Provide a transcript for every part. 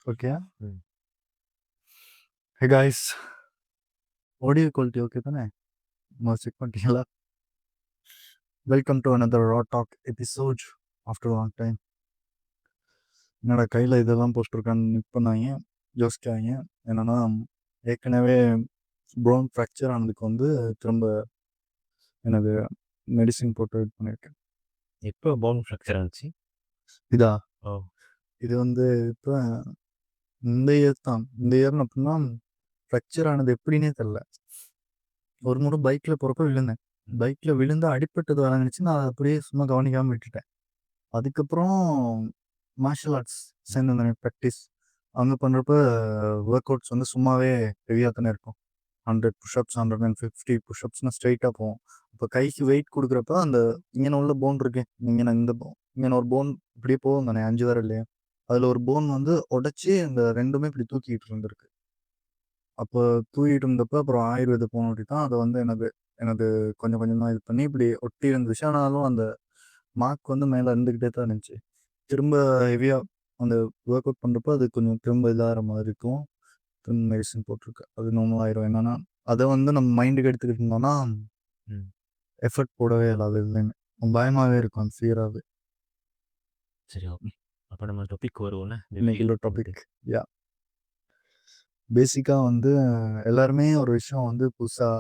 Okay. ம். Hey guys, audio quality okay தானே? Check பண்ணிட்டீங்களா? Welcome to another raw talk episode after long time. என்னடா கையில் இதெல்லாம் போட்டிருக்கான்னு பண்ணாங்க, யோசிக்காங்க. என்னன்னா, ஏற்கனவே ப்ரோன் ஃப்ராக்சர் ஆனதுக்கு வந்து திரும்ப எனது மெடிசின் போட்டு இது பண்ணியிருக்கேன். எப்போ போன் ஃப்ராக்சர் ஆச்சு? இதா ஓ! இது வந்து இப்போ இந்த இயர் தான். இந்த இயர்னு அப்படின்னா ஃப்ராக்சர் ஆனது எப்படின்னே தெரில. ஒரு முறை பைக்கில் போகிறப்ப விழுந்தேன். பைக்கில் விழுந்து அடிப்பட்டது வளர்ந்துச்சு. நான் அதை அப்படியே சும்மா கவனிக்காமல் விட்டுட்டேன். அதுக்கப்புறம் மார்ஷல் ஆர்ட்ஸ் சேர்ந்து ப்ராக்டிஸ் அங்கே பண்ணுறப்ப ஒர்க் அவுட்ஸ் வந்து சும்மாவே ஹெவியாக தானே இருக்கும். 100 புஷ்அப்ஸ் 150 புஷ்அப்ஸ்னால் ஸ்ட்ரைட்டாக போகும். இப்போ கைக்கு வெயிட் கொடுக்குறப்ப அந்த இங்கே உள்ள போன் இருக்கு, இங்கே இந்த இங்கே ஒரு போன் இப்படியே போகும் தானே 5 விரல்லையே. அதில் ஒரு போன் வந்து உடச்சி அந்த ரெண்டுமே இப்படி தூக்கிட்டு இருந்திருக்கு. அப்போ தூக்கிட்டு இருந்தப்போ அப்புறம் ஆயுர்வேத போனோட்டி தான் அதை வந்து எனது கொஞ்சம் கொஞ்சமாக இது பண்ணி இப்படி ஒட்டி இருந்துச்சு. ஆனாலும் அந்த மார்க் வந்து மேலே இருந்துக்கிட்டே தான் இருந்துச்சு. திரும்ப ஹெவியாக அந்த ஒர்க் அவுட் பண்ணுறப்போ அது கொஞ்சம் திரும்ப இதாகிற மாதிரி இருக்கும். திரும்ப மெடிசன் போட்டிருக்கு. அது நார்மல் ஆயிரும். என்னன்னா அதை வந்து நம்ம மைண்டுக்கு எடுத்துக்கிட்டு இருந்தோம்னா எஃபர்ட் போடவே இல்லாது இல்லைன்னு பயமாகவே இருக்கும். அந்த ஃபியராகவே. சரி, ஓகே. அப்போ நம்ம டாபிக் வருவோம்ல. இன்னைக்கு உள்ள டாபிக் யா பேசிக்காக வந்து எல்லாருமே ஒரு விஷயம் வந்து புதுசாக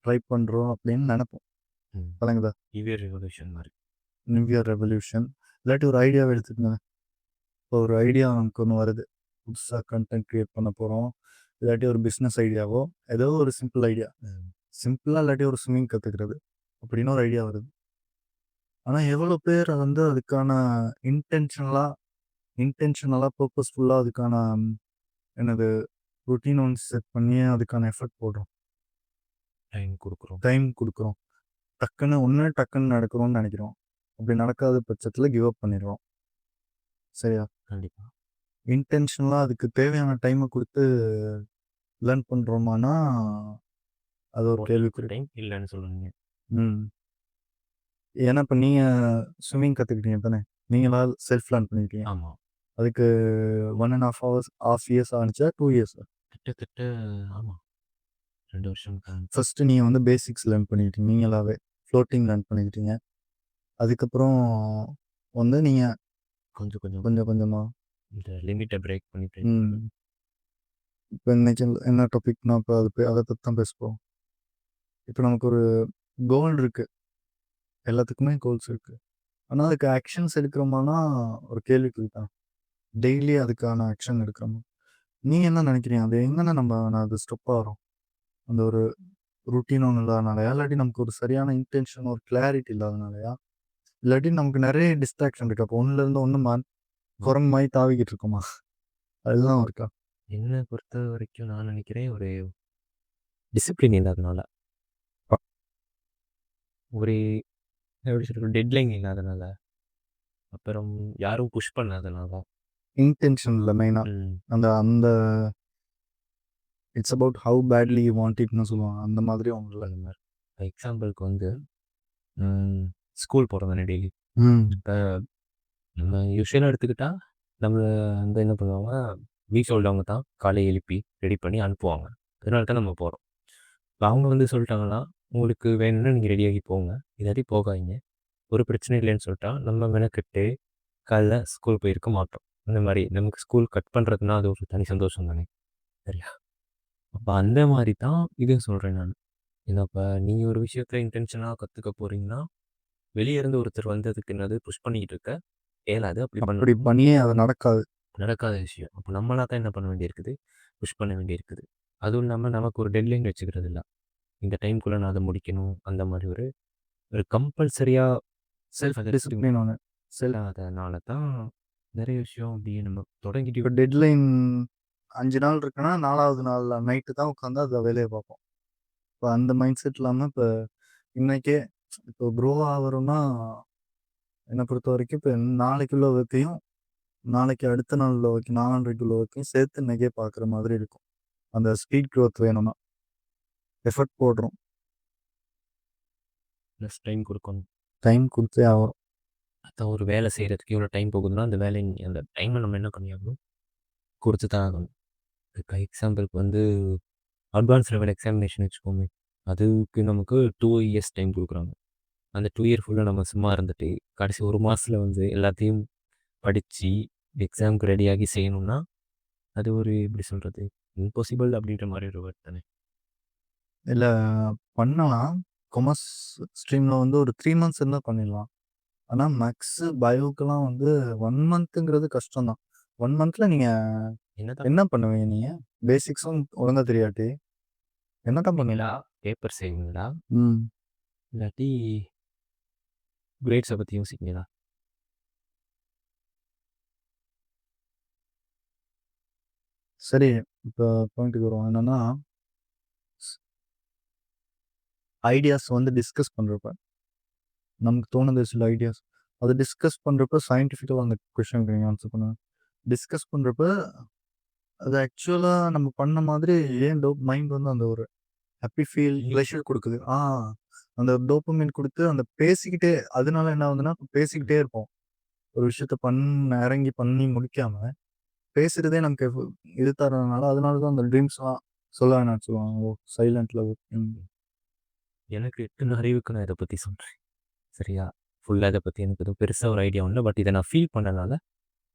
ட்ரை பண்ணுறோம் அப்படின்னு நினைப்போம். பழங்குதா நியூ இயர் ரெவல்யூஷன் மாதிரி. நியூ இயர் ரெவல்யூஷன் இல்லாட்டி ஒரு ஐடியாவை எடுத்துக்கோங்க. இப்போ ஒரு ஐடியா நமக்கு ஒன்று வருது, புதுசாக கண்டென்ட் க்ரியேட் பண்ண போகிறோம். இல்லாட்டி ஒரு பிஸ்னஸ் ஐடியாவோ ஏதோ ஒரு சிம்பிள் ஐடியா, சிம்பிளாக இல்லாட்டி ஒரு ஸ்விம்மிங் கற்றுக்கிறது அப்படின்னு ஒரு ஐடியா வருது. ஆனால் எவ்வளோ பேர் வந்து அதுக்கான இன்டென்ஷனலாக பர்பஸ்ஃபுல்லாக அதுக்கான எனது ரொட்டீன் ஒன்று செட் பண்ணி அதுக்கான எஃபர்ட் போடுறோம், டைம் கொடுக்குறோம். டக்குன்னு நடக்கிறோம்னு நினைக்கிறோம். அப்படி நடக்காத பட்சத்தில் கிவ் அப் பண்ணிடுறோம். சரியா? கண்டிப்பாக. இன்டென்ஷனலாக அதுக்கு தேவையான டைமை கொடுத்து லேர்ன் பண்ணுறோமானா அது ஒரு கேள்விக்குறி. டைம் இல்லைன்னு சொல்லுவீங்க. ஏன்னா இப்போ நீங்கள் ஸ்விம்மிங் கற்றுக்கிட்டீங்க தானே, நீங்களா செல்ஃப் லேர்ன் பண்ணிக்கிட்டீங்க. ஆமாம். அதுக்கு 1.5 hours half இயர்ஸ் ஆனிச்சா 2 இயர்ஸ்? கிட்டத்தட்ட ஆமாம், 2 வருஷம். ஃபஸ்ட்டு நீங்கள் வந்து பேசிக்ஸ் லேர்ன் பண்ணிக்கிட்டீங்க, நீங்களாவே ஃப்ளோட்டிங் லேர்ன் பண்ணிக்கிட்டீங்க. அதுக்கப்புறம் வந்து நீங்கள் கொஞ்சம் கொஞ்சமாக இந்த லிமிட்டை பிரேக் பண்ணிட்டு. இப்போ இன்னைக்கு என்ன டாபிக்னா இப்போ அதை பற்றி தான் பேசுவோம். இப்போ நமக்கு ஒரு கோல் இருக்குது, எல்லாத்துக்குமே கோல்ஸ் இருக்குது. ஆனால் அதுக்கு ஆக்ஷன்ஸ் எடுக்கிறோமானா ஒரு கேள்விக்குறி தான். டெய்லி அதுக்கான ஆக்ஷன் எடுக்கிறோமா? நீங்கள் என்ன நினைக்கிறீங்க? அது எங்கன்னா நான் அது ஸ்டெப் ஆகிறோம்? அந்த ஒரு ருட்டீன் ஒன்று இல்லாதனாலயா, இல்லாட்டி நமக்கு ஒரு சரியான இன்டென்ஷன் ஒரு கிளாரிட்டி இல்லாதனாலயா, இல்லாட்டி நமக்கு நிறைய டிஸ்ட்ராக்ஷன் இருக்கு. அப்போ ஒன்றுலேருந்து ஒன்று குரங்கு மாதிரி தாவிக்கிட்டு இருக்கோமா? அதுதான் இருக்கா? என்னை பொறுத்த வரைக்கும் நான் நினைக்கிறேன் ஒரு டிசிப்ளின் இல்லாதனால, ஒரு எப்படி சொல்கிறது, டெட்லைன் இல்லாதனால, அப்புறம் யாரும் புஷ் பண்ணாதனால. இன்டென்ஷன் இல்லை மெயினாக. அந்த it's about how badly you want இட்னு சொல்லுவாங்க. அந்த மாதிரி ஒன்றும் இல்லை. அந்த மாதிரி எக்ஸாம்பிளுக்கு வந்து ஸ்கூல் போகிறோம் தானே டெய்லி. இப்போ நம்ம யூஸ்வலாக எடுத்துக்கிட்டால் நம்ம வந்து என்ன பண்ணுவாங்க, வீட்டில் உள்ளவங்க தான் காலையை எழுப்பி ரெடி பண்ணி அனுப்புவாங்க. அதனால தான் நம்ம போகிறோம். இப்போ அவங்க வந்து சொல்லிட்டாங்கன்னா, உங்களுக்கு வேணும்னா நீங்கள் ரெடியாகி போங்க, இல்லாட்டி போகாதீங்க, ஒரு பிரச்சனை இல்லைன்னு சொல்லிட்டா நம்ம மெனக்கெட்டு காலைல ஸ்கூல் போயிருக்க மாட்டோம். அந்த மாதிரி நமக்கு ஸ்கூல் கட் பண்ணுறதுனா அது ஒரு தனி சந்தோஷம் தானே, சரியா? அப்போ அந்த மாதிரி தான் இதையும் சொல்கிறேன் நான். ஏன்னா இப்போ நீங்கள் ஒரு விஷயத்த இன்டென்ஷனாக கற்றுக்க போகிறீங்கன்னா, வெளியே இருந்து ஒருத்தர் வந்து அதுக்கு என்னது புஷ் பண்ணிக்கிட்டு இருக்க ஏலாது. அப்படி பண்ணியே அது நடக்காத விஷயம். அப்போ நம்மளாக தான் என்ன பண்ண வேண்டியிருக்குது, புஷ் பண்ண வேண்டியிருக்குது. அதுவும் இல்லாமல் நமக்கு ஒரு டெட்லைன் வச்சுக்கிறது இல்லை, இந்த டைம்குள்ளே நான் அதை முடிக்கணும். அந்த மாதிரி ஒரு கம்பல்சரியாக செல்ஃப் டிசிப்ளின் ஒன்று அதனால தான் நிறைய விஷயம் அப்படியே நம்ம தொடங்கிட்டு. இப்போ டெட்லைன் 5 நாள் இருக்குன்னா 4வது நாள் நைட்டு தான் உட்காந்து அதை வேலையை பார்ப்போம். இப்போ அந்த மைண்ட் செட் இல்லாமல் இப்போ இன்னைக்கே இப்போ க்ரோ ஆகிறோம்னா என்னை பொறுத்த வரைக்கும் இப்போ நாளைக்குள்ள ஒர்க்கையும் நாளைக்கு அடுத்த நாளில் ஒர்க்கு நாளான்றைக்குள்ள ஒர்க்கையும் சேர்த்து இன்னைக்கே பார்க்குற மாதிரி இருக்கும். அந்த ஸ்பீட் க்ரோத் வேணும்னா எஃபர்ட் போடுறோம், ப்ளஸ் டைம் கொடுக்கணும். டைம் கொடுத்தே ஆகும். அதான் ஒரு வேலை செய்கிறதுக்கு எவ்வளோ டைம் போகுதுன்னா அந்த வேலை அந்த டைமை நம்ம என்ன பண்ணியாகணும், குடுத்து தான் ஆகணும். இப்ப எக்ஸாம்பிளுக்கு வந்து அட்வான்ஸ் லெவல் எக்ஸாமினேஷன் வச்சுக்கோங்க. அதுக்கு நமக்கு 2 இயர்ஸ் டைம் குடுக்குறாங்க. அந்த 2 இயர் ஃபுல்லா நம்ம சும்மா இருந்துட்டு, கடைசி 1 மாசத்துல வந்து எல்லாத்தையும் படிச்சு, எக்ஸாம்க்கு ரெடியாகி செய்யணும்னா, அது ஒரு எப்படி சொல்றது? இம்பாசிபிள் அப்படின்ற மாரி ஒரு வேர்ட் தானே. இல்ல பண்ணலாம். கொமர்ஸ் ஸ்ட்ரீம்ல வந்து ஒரு 3 மந்த்ஸ் இருந்தா பண்ணிடலாம். ஆனா மேக்ஸு, பயோக்கெல்லாம் வந்து 1 மந்த்துங்கிறது கஷ்டம் தான். 1 மந்த்ல நீங்க என்னதான் என்ன பண்ணுவீங்க நீங்க? பேசிக்ஸும் ஒழுங்கா தெரியாட்டி, என்னதான் பண்ணுவீங்களா? பண்ணுவீங்க? பேப்பர் செய்வீங்களா? ம். இல்லாட்டி கிரேட்ஸ பத்தி யோசிப்பீங்களா? சரி, இப்ப பாயிண்ட்டுக்கு வருவோம். என்னன்னா, ஐடியாஸ் வந்து டிஸ்கஸ் பண்றப்ப, நமக்கு தோணுது சில ஐடியாஸ். அத டிஸ்கஸ் பண்றப்ப சயன்டிஃபிக்கலா அந்த கொஸ்டினுக்கு நீங்க ஆன்சர் பண்ணுங்க. டிஸ்கஸ் பண்றப்ப, அது ஆக்சுவலா நம்ம பண்ண மாதிரி ஏன் மைண்ட் வந்து அந்த ஒரு ஹாப்பி ஃபீல், ப்ளஷர் குடுக்குது. அந்த டோப்பமைன் குடுத்து அந்த பேசிக்கிட்டே அதனால என்ன ஆகுதுன்னா, பேசிக்கிட்டே இருப்போம். ஒரு விஷயத்த இறங்கி பண்ணி முடிக்காம, பேசுறதே நமக்கு இது தர்றதுனால, அதனால தான் அந்த ட்ரீம்ஸ்லாம் சொல்ல வேணாம்னு சொல்லுவாங்க. சைலன்ட்ல எனக்கு எட்டுன அறிவுக்கு நான் இத பத்தி சொல்றேன். சரியா? ஃபுல்லா இத பத்தி எனக்கு எதுவும் பெருசா ஒரு ஐடியா இல்ல. பட் இத நான் ஃபீல் பண்ணனால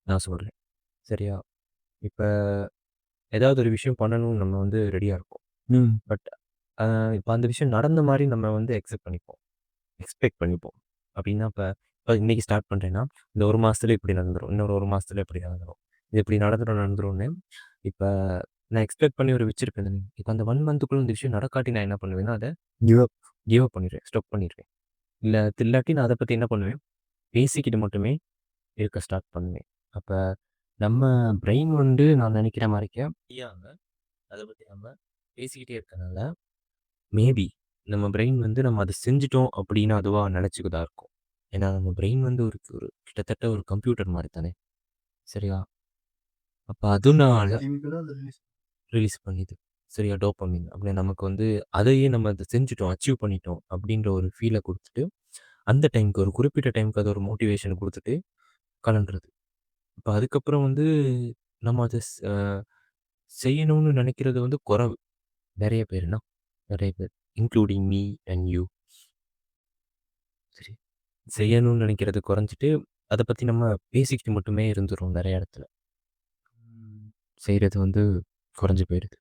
நான் சொல்றேன். சரியா? இப்ப ஏதாவது ஒரு விஷயம் பண்ணணும்னு நம்ம வந்து ரெடியா இருப்போம். ம். பட் இப்ப அந்த விஷயம் நடந்த மாரி நம்ம வந்து அக்செப்ட் பண்ணிப்போம். எக்ஸ்பெக்ட் பண்ணிப்போம். அப்டின்னா இப்ப இப்ப இன்னைக்கு ஸ்டார்ட் பண்றேன்னா, இந்த 1 மாசத்துல இப்படி நடந்துரும். இன்னொரு 1 மாசத்துல இப்படி நடந்துரும். இது இப்படி நடந்துரும்னு இப்ப நான் எக்ஸ்பெக்ட் பண்ணி ஒரு வச்சிருப்பேன் தானே. இப்ப அந்த 1 மந்த்துக்குள்ள இந்த விஷயம் நடக்காட்டி நான் என்ன பண்ணுவேன்னா, அத கிவ் அப். கிவ் அப் பண்ணிருவேன். ஸ்டாப் பண்ணிருவேன். இல்லாட்டி நான் அத பத்தி என்ன பண்ணுவேன், பேசிக்கிட்டு மட்டுமே இருக்க ஸ்டார்ட் பண்ணுவேன். அப்ப நம்ம பிரெயின் வந்து நான் நெனைக்கிற மாரிக்க ஃப்ரீயாங்க. அத பத்தி நம்ம பேசிக்கிட்டே இருக்கனால, மேபி நம்ம பிரெயின் வந்து நம்ம அத செஞ்சுட்டோம் அப்படின்னு அதுவா நெனச்சுக்கிட்டா இருக்கும். ஏன்னா நம்ம பிரெயின் வந்து ஒரு ஒரு கிட்டத்தட்ட ஒரு கம்ப்யூட்டர் மாரி தானே. சரியா? அப்ப அதனால ரிலீஸ் பண்ணிது. சரியா? டோப்பமைன். அப்படி நமக்கு வந்து அதையே நம்ம அத செஞ்சுட்டோம், அச்சீவ் பண்ணிட்டோம் அப்படின்ற ஒரு ஃபீல குடுத்துட்டு, அந்த டைம்க்கு ஒரு குறிப்பிட்ட டைம்க்கு அது ஒரு மோட்டிவேஷன் குடுத்துட்டு கலண்டுருது. இப்ப அதுக்கப்புறம் வந்து நம்ம அத செய்யணும்னு நெனைக்கிறது வந்து குறைவு. நெறைய பேருனா, நெறைய பேர். Including me and you. சரி. செய்யணும்னு நெனைக்கிறது குறைஞ்சுட்டு, அத பத்தி நம்ம பேசிக்கிட்டு மட்டுமே இருந்துர்றோம் நெறைய இடத்துல. செய்றது வந்து குறைஞ்சு போயிருது.